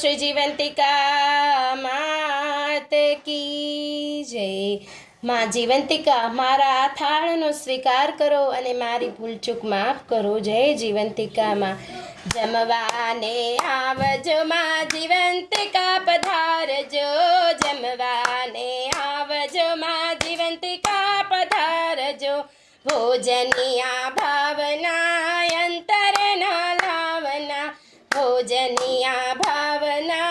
श्री जीवंतिका मात की जय। माँ जीवंतिका मारा थाळनो स्वीकार करो अने मारी भूल चूक माफ करो। जय जीवंतिका माँ। जमवाने आवजो माँ जीवंतिका पधारजो। जमवाने आवजो माँ जीवंतिका पधारजो। भोजनिया भावना अंतर न लावना। भोजनिया भावना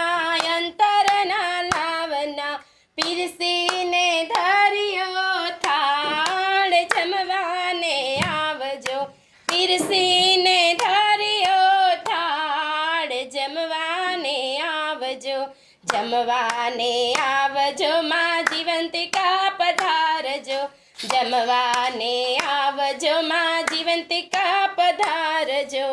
अंतर न लावना। पीरसीने धरियो थाळ जमवाने आवजो। पीरसीने धरियो थाळ जमवाने आवजो। जमवाने आवजो माँ जीवंतिका पधारजो। जमवाने आवजो माँ जीवंतिका पधारजो।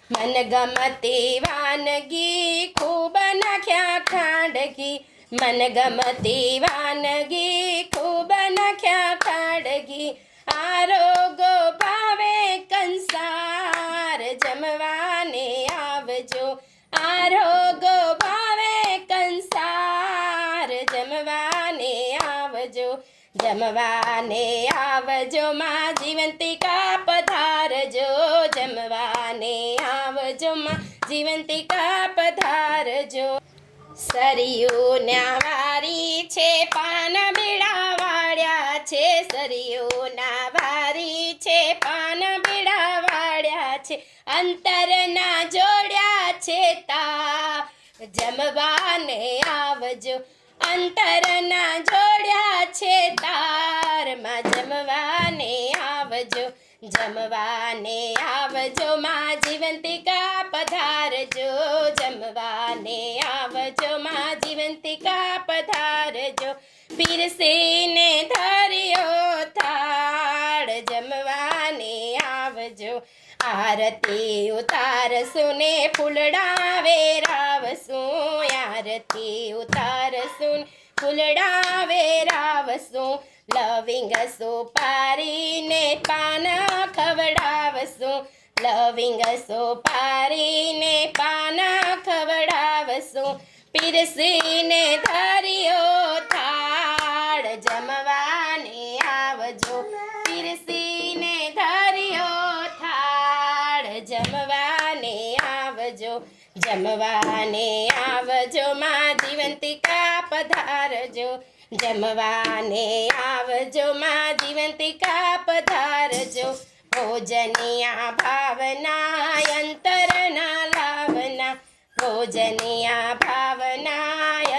मनगमती वानगी खूब नाख्या खांडगी। मनगमती वानगी खूब नाख्या खांडगी। आरोगो भावे कंसार जमवाने आवजो। आरोगो भावे कंसार जमवाने आवजो। जमवाने आवजो माँ जीवंतिका पधारजो। जमवाने आवजो माँ जीवंतिका पधारजो। सरियो नावारी छे पान बीड़ा वाळ्या छे। सरियो नावारी छे पान बीड़ा वाळ्या छे। अंतर ना जोड्या छे तार जमवाने आवजो। अंतर ना जोड्या छे तार माँ जमवाने आवजो। जमवाने आवजो माँ जीवंतिका पधारजो। जमवाने आवजो माँ जीवंतिका पधारजो। पीरसीने धरियो थाळ जमवाने आवजो। आरती उतारसु ने फूलड़ा वेरावसु। आरती उतारसु फूलड़ा वेरावसु। लविंग सुपारी ने पान खवडावसु। लविंग सुपारी ने पान खवडावसु। पीरसीने धरियो थाळ जमवाने आवजो। पीरसीने धरियो थाळ जमवाने आवजो। जमवाने आवजो माँ जीवंतिका पधारजो। जमवाने आवजो माँ जीवंतिका पधारजो। भोजनिया भावना अंतर न लावना। भोजनिया भावना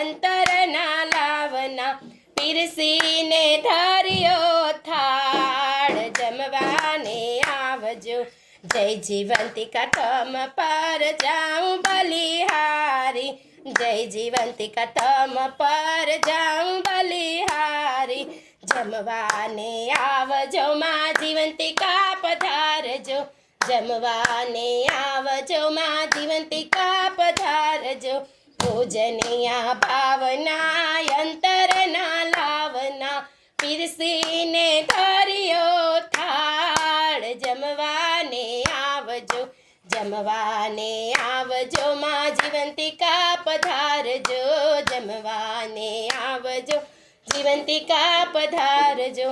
अंतर न लावना। पीरसीने धरियो थाळ जमवाने आवजो। जय जीवंतिका तम पर जाऊं बलिहारी। जय जीवंतिका तम पर जाऊं बलिहारी। जमवाने आवजो माँ जीवंतिका पधारजो। जमवाने आवजो माँ जीवंतिका पधारजो। भोजनिया भावना अंतर न लावना। पीरसीने धरियो थाळ जमवाने आवजो। जमवाने आवजो माँ जीवंतिका पधारजो। जमवाने आवजो जीवंतिका पधारजो।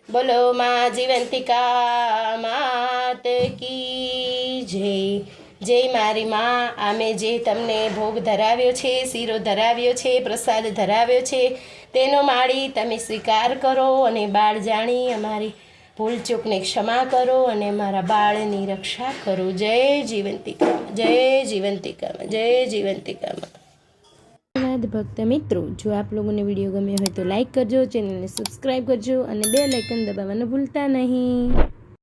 बोलो माँ जीवंतिका मात की जय। जय मारी माँ। आमे जे तमने भोग धराव्यो छे, सीरो धराव्यो छे, प्रसाद धराव्यो छे तेनो माળી તમે સ્વીકાર કરો અને બાળ જાણી અમારી ભૂલ ચૂકને ક્ષમા કરો અને મારા બાળની રક્ષા કરો। જય જીવંતિકામાં, જય જીવંતિકામાં, જય જીવંતિકામાં। ધન્યવાદ ભક્ત મિત્રો। જો આપ લોકોને વિડીયો ગમ્યો હોય તો લાઈક કરજો, ચેનલને સબસ્ક્રાઈબ કરજો અને બેલ આઇકન દબાવવાનું ભૂલતા નહીં।